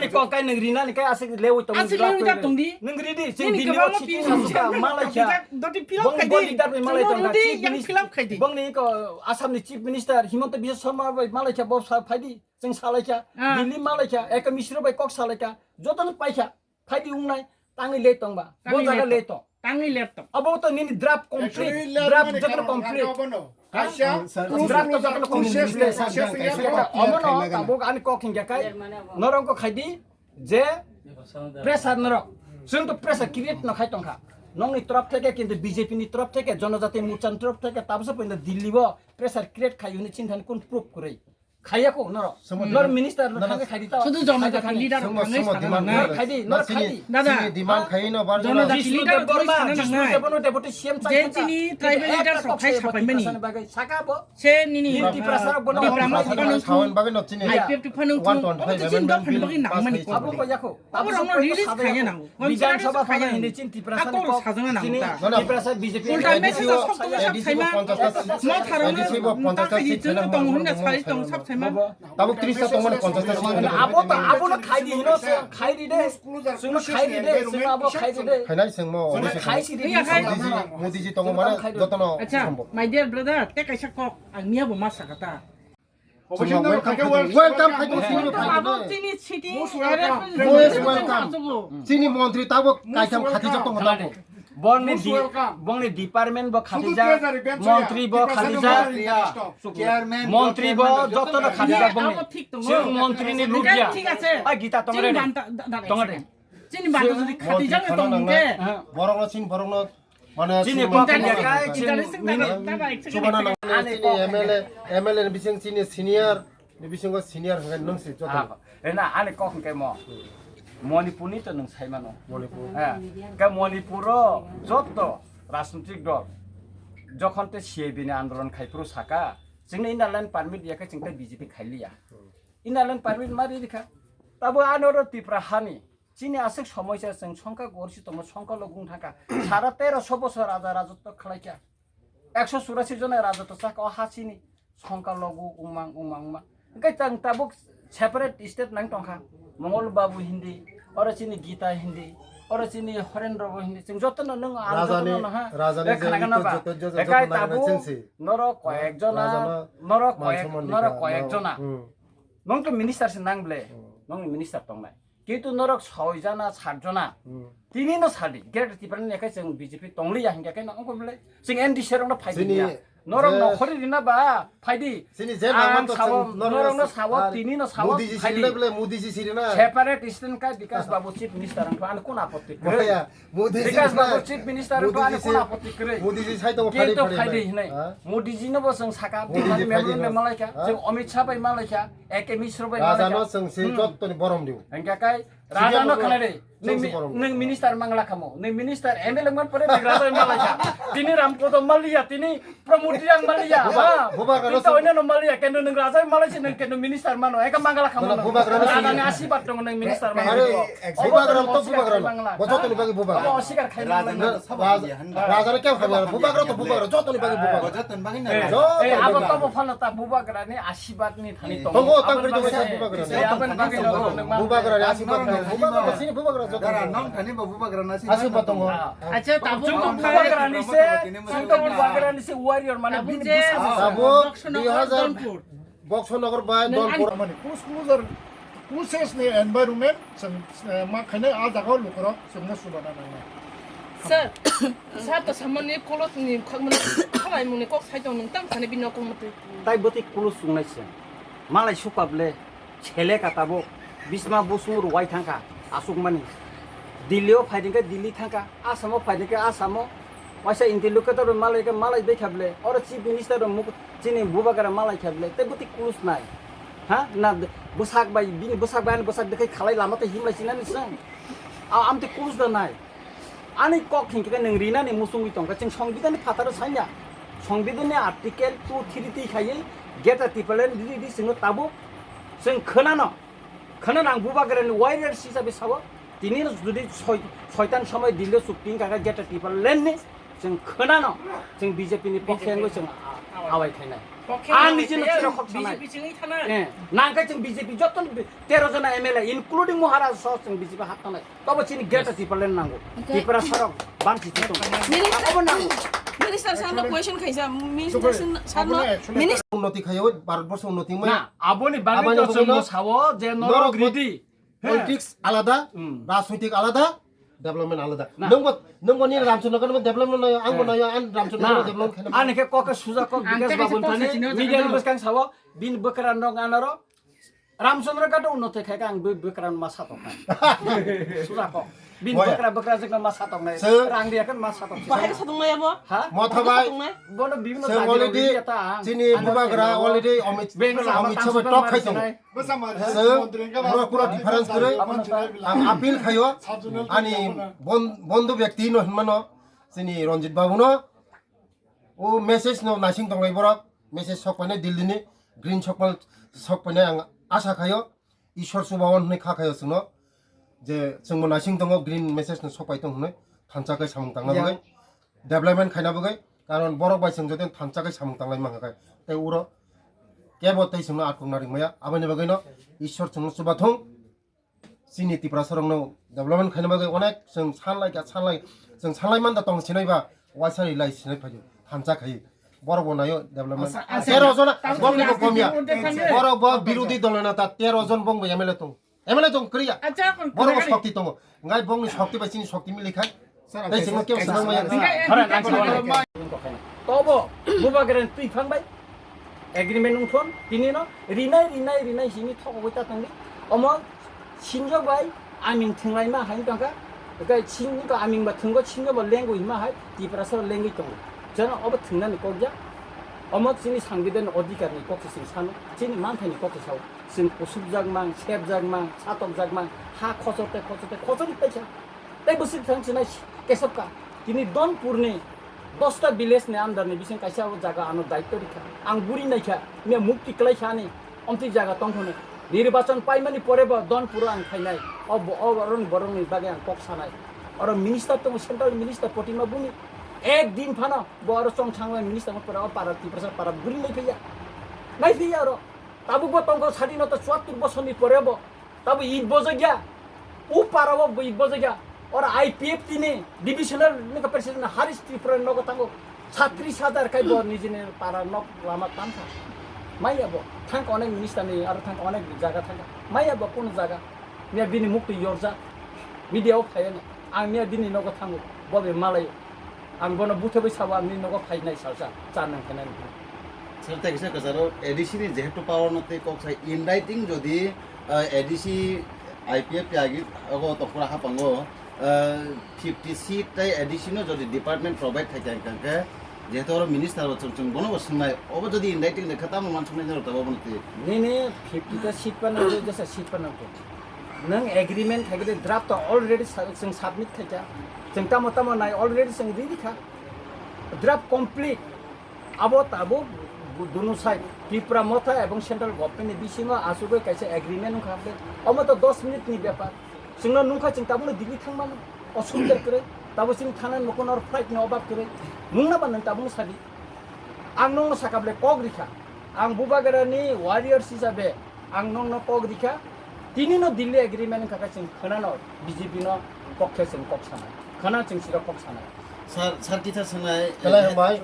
Ani kok kai nang rina ni kai asik lewu tong. Asik lewu ta tong di. Nang ridi sing di ni chi sa Malaysia. Doti film Bong khai bong di. leader Malaysia tong. yang film khai di. Bong ni ko Assam ni chief minister Himanta Biswa Sharma bai Malaysia bob sa phaidi sing salaika. Delhi Malaysia ek misro bai kok salaika. Joton paikha phaidi ungnai tangi le tong ba. Bo jaga le tong. Tangi laptop. Abo to ni draft complete. Draft joton complete. Draft to joton complete. Amo no tabo ani kok hingga kai. Norong ko khaidi je pressure norok. Sung to pressure create no khai tongkha. নংনি তরফ থেকে কিন্তু BJP নি তরফ থেকে জনজাতি মোর্চার তরফ থেকে তাবসে পইনা দিল্লি ব প্রেসার ক্রিয়েট খাইউনি চিন্তান কোন প্রুফ করে খাইয়াকো নর মিনিস্টার থাকে খাইদি তা শুধু জনজাতি লিডার থাঙ্গাই সানা না খাইদি নর খাইদি দাদা ডিমান্ড খাইনো বার জনজাতি লিডার বর্মা থাঙ্গাই সানা না যেবনো ডেপুটি সিএম চাই যে চিনি ট্রাইবেল লিডার সখাই সাপাইমানি সাকাবো সে নিনি ইন্টি প্রেসার বনো ডিপ্রামা খাওয়ান খাওয়ান বাগে নচিনি আইপিএফ টু ফানুং চিন দ ফান বাগে নাংমানি আবো কয়াকো আবো রং রিলিজ খাইয়া নাও বিধানসভা খাইয়া হিন্দি চিন্তি প্রেসার আকো সাজনা নাও তা চিনি প্রেসার বিজেপি উল্টা মেসেজ সব তো সব সাইমা ম থারং তা খাইদি জন্য দং হইনা সাই দং সব সাইমা তাবো 30 টা তোমার 50 টা আবো না খাইদি হিনো খাইদি দে সুনো খাইদি দে সুনো আবো খাইদি দে খাইনাই সিংমো খাইছি দে মোদিজি তঙ্গ মানে যতন আচ্ছা মাই ডিয়ার ব্রাদার তে কাইসা কক আমিয়া বো মা সাকাতা ওয়েলকাম খাইতো সিনি আবো চিনি সিটি চিনি মন্ত্রী তাবো কাইতাম খাতি যত মতাবো বংনি ডিপার্টমেন্ট ব খাদিজা মন্ত্রী ব খাদিজা চেয়ারম্যান মন্ত্রী ব যত না খাদিজা বংনি সিং মন্ত্রী নি লুটিয়া ঠিক আছে আ গীতা তংরে তংরে চিনি বান্তা যদি খাদিজা নে তংগে বরং চিন বরং মানে চিনি পকিয়া কাই সুবানা চিনি এমএলএ বিসিং চিনি সিনিয়র বিসিং সিনিয়র হঙ্গা নংসি যত এনা আনে কখন কে ম মণিপুরনি তো নং সাইমানো মণিপুর হ্যাঁ কা মণিপুর যত রাজনৈতিক দল যখন তে সিএবি নি আন্দোলন খাইপ্রু সাকা जोंनि इनारलाइन पारमिट याखै जोंखै बिजेपि खाइलिया इनारलाइन पारमिट मारि दिखा ताबो आनर तिप्रा हानि चिनि आसे समस्या जों संका गरसि तम संका लगुं थाका सारा 1300 বছর राजा राजत्व खालायका 184 जना राजत्व साका हासिनि संका लगु उमां ओंखाय जों ताबो सेपारेट स्टेट नां तंखा मंगल बाबु हिन्दी और चिनि गीता हिन्दी और चिनि हरेन्द्र हिन्दी जों जतन नों आन्दोलन हा राजानि एकाय ताबु नर कयेक जना नों तो मिनिस्टार से नांगले नों मिनिस्टार तंनाय किन्तु नरक 6 जना 7 जना तिनि न सादि गेट तिपरन एकाय जों बीजेपी तंलिया हिंगाय नों कोबले जों एनडी सेरंनो फाइदिया नरक नखरि दिना बा फाइदि सिनि जे नामन तो नरक न साव तिनि न साव मोदीजी सिरिना बले मोदीजी सिरिना सेपारेट स्टेट का विकास बाबू चीफ मिनिस्टर आन कोन आपत्ति करे मोदीजी विकास बाबू चीफ मिनिस्टर आन कोन आपत्ति करे मोदीजी साइतो फाइदि हिनै मोदीजी न बसं साका बिहार मेमोरेन्डम मालायका जों अमित शाह बाय मालायका एके मिश्र बाय मालायका राजानो जोंसे जत्तनि बरम दिउ एंगाकाय राजा न खनारे नों मिनिस्टार मांगला खामो नों मिनिस्टार एमएलए मन परे राजा मालायका तिनि रामपद मालिया तिनि प्रमोदिया मालिया बुबाग्रानो सयनो न मालिया केनो नों राजा मालायसि नों केनो मिनिस्टार मानो एका मांगला खामो राजानि आशीर्वाद दङ नों मिनिस्टार मानो बुबाग्रानो तो बुबाग्रानो जत्तनि बागै बुबाग्रा अस्वीकार खाइनो राजानो के खाबे बुबाग्रा तो बुबाग्रा जत्तनि बागै बुबाग्रा जत्तनि बागै न ए अब तब फलता बुबाग्रानि आशीर्वादनि थानि दङ हो तांकरि दङ बुबाग्रा बुबाग्रानि आशीर्वाद बुबाग्रा सिनि बुबाग्रा जत्तनि नाम थानि बुबाग्रा नासि आशीर्वाद दङ अच्छा ताबु बुबाग्रानि से बुबाग्रानि से वारियर माने ताबु 2000 बक्सनगर बाय दलपुर माने कुसेसनि एनवायरनमेन्ट जों मा खायनो आ जागाव लुकरा जोंनो सुबाना नांना सर सात सामान्य कलसनि खामने खालाय मुने कक साइदं नोंतां थाने बिनो कमते ताइ बति कुलु सुंनायसे मालाय सुपाबले छेले काताबो बिस्मा बसुर वाइ थांका आसुक मानि दिल्लीयाव फाइदिंके दिल्ली थांका आसामाव फाइदिंके आसामाव वाइसा इन्टिलुकेटर मालाय देखाबले और चीफ मिनिस्टर मुख चिनि बुबाग्रा मालाय खाबले ताइ बति कुलुस नाय हा ना बसाक बाय बिनि बसाक बाय बसाक देखाय खालाय लामाते हिमलायसिना निसं आमते कुलुस दा नाय आनि कक हिंके नों रिनानि मुसुंगि तंका जों संबिधाननि फातार साइना संबिधाननि आर्टिकेल 233 खायै गेट टिपलेन दिदि जों ताबो जों खोनानो आं बुबाग्रानि वारियार्स हिसाबै साबो तिनि जुदि सयतान समय दिल्ली सुप्रिम काका गेट टिपलेननि जों खोनानो जों बीजेपीनि पक्षेंगो जों आवाय खायनाय पक्षे आं निजेनो चिराव खबसानाय बीजेपी सिङै थानाय नांखाय जों बिजेपि जतन 13 जना एमएलए इनक्लुडिं महाराज सह जों बिजेपि हाबनाय तब चिनि गेट टिपारलेन नांगौ टिपारा सरक बानसि दं अब नांगौ मिनिस्टार सारनो क्वेश्चन खाइसा मिनिस्टार सारनो मिनिस्टार উন্নতি খাইও ভারতবর্ষ উন্নতি মই ना आबोनि बागै जों सावो जे नरक रिदि পলিটিক্স আলাদা রাজনৈতিক আলাদা ডেভেলপমেন্ট আলাদা नोंबो नि रामचन्द्रखौ डेभलपमेन्ट नायो आंबो नायो आं रामचन्द्रखौ डेभलपमेन्ट खालाम आनिखे कके सुजाको विकास बाबुन थाने मिडिया बसकां सावो बिन बकरान दं आनरो रामचन्द्र काटो उन्नति खायका आं बकरान मा सातक सुजाको बिन बकरा जों मा सातक नाय रां दियाकन मा सातक बाहाय सादंनाय अब हा मथाबाय बनो बिभिन्न जों अलरेडि जोंनि बुबाग्रा अलरेडि अमित शाह टक खाइदों जों पुरा डिफारेन्स करे आं आपिल खायो आनि बन्धु व्यक्ति न हनमानो जोंनि रन्जित बाबुनो ओ मेसेज न नासिं दंनाय बरक मेसेज सकपाने दिल्लीनि ग्रीन सकपाने आं आशा खायो ईश्वर सुबावन होननाय खाखायो जोंनो जे जोंबो नासिं दङ ग्रीन मेसेज न सपाय दं होननाय थानसाखै सामुं थांनाबोगै डेभलपमेन्ट खायनाबोगै कारण बरक बायसों जदे थानसाखै सामुं थांलाय मांगाखै ते उरो केबो तै जोंनो आटुंनारि माया आबानि बगैनो ईश्वर जोंनो सुबाथं सिनि तिप्रा सरंनो डेभलपमेन्ट खायनाबोगै अनेक जों जों सानलाय मानदा दं सिनायबा वाइसारि लाइ सिनाय फायो थानसाखै बरक बनायो डेभलपमेन्ट 13 जना बंगनिबो कमिया बरक बिरोधी दलना ता 13 जन बंग एमएलए दं क्रिया बरक शक्ति दं गाय बंगनि शक्ति बायसिनि शक्ति मिलिखाय तै जोंनो केव सानां माया तब बुबाग्रान तुइफांबाय एग्रीमेंट उठन दिनिनो रिनाय सिनि थगबैता थांदि अम सिनजबाय आमिं थंलाय मा हाय दंका गाय सिननिखौ आमिंबा थंगो सिनजबा लेंगुइ मा हाय दिपरासर लेंगुइ दं जन अब थंनानै कगजा अमक सिनि संविधान अधिकारनि कक्से सिन सानो सिनि मानथायनि कक्से साव जों उसुबजागमां सेबजागमां सातकजागमां हा खजरनि पैसा तै बोसोर थांसिनाय केसबका दिनै दनपुरनि 10टा विलेजनि आन्दारनि बिसिं कायसा जागा आनो दायित्व रिखा आं बुरि नायखा मे मुक्ति क्लायखानि अमति जागा तंखने निर्वाचन पाइमानि परेबो दनपुर आं खायनाय अरन बरंनि बागे आं कक सानाय अर मिनिस्टार तो सेंट्रल मिनिस्टार पटिमा बुनि एक दिन फानो बर चंथांलाय मिनिस्टार परा पारा तिप्रसा पारा बुरि नाय फैया र ताबु बो तंको स्वाधीनता 74 बसरनि परेबो ताबु इ बजग्या उ पाराबो इ बजग्या और आईपीएफ तिनी डिविजनल निका प्रेसिडेंट हारिस त्रिपुरा नगो तांगो 36,000 काय बर निजिने पारा नक लामा तांखा मायाबो थांक अनेक मिनिस्टार नि आरो थांक अनेक जागा थांका मायाबो कोन जागा ने बिनि मुक्ति योरजा मीडियाव फायने आं ने दिनि नगो थांगो बबे मालाय आं बनो बुथबै साबा आंनि नगो फायनाय सालसा जानां खानाय सर ताकि कजारो एडीसी नि जेहेतु पावर नते कक्साय इन राइटिंग जदि एडीसी आईपीएफ यागी अगो तपुरा हापांगो 50 सीट ताई एडीसी नो जदि डिपार्टमेंट प्रोवाइड थाके कांके जेहेतु मिनिस्टार जों बनो बसनाय अब जदि इन राइटिंग खता मानसुनाय जरो तबो बनते नेने 50 टा सीट पन जैसे सीट पन नों एग्रीमेंट थाके ड्राफ्ट अलरेडी जों सबमिट थाका जों तमो नाय अलरेडी जों रेडी खा ड्राफ्ट कंप्लीट अब ताबो दोनों साइड त्रिपुरा मथा एवं सेंट्रल गवर्नमेंट बिसिङाव आसुगै कायसे एग्रीमेंट खालामदों अम तो 10 मिनिट नि व्यापार जोंनो नुखा जों ताबो दिल्ली थांबानो असुबिदा करे ताबो जों थाना नखन और फ्लाइट नि अभाब करे नुंना बान ताबो सादि आं नंनो साकाबले कगरिखा आं बुबागरानि वारियर्स हिसाबै आं नंनो कगरिखा दिनिनो दिल्ली एग्रीमेंट खाका जों खोनानो बीजेपी नो पक्षे जों कक्साना खोना जों सिरा कक्साना सर किथा संनाय कलाय बाय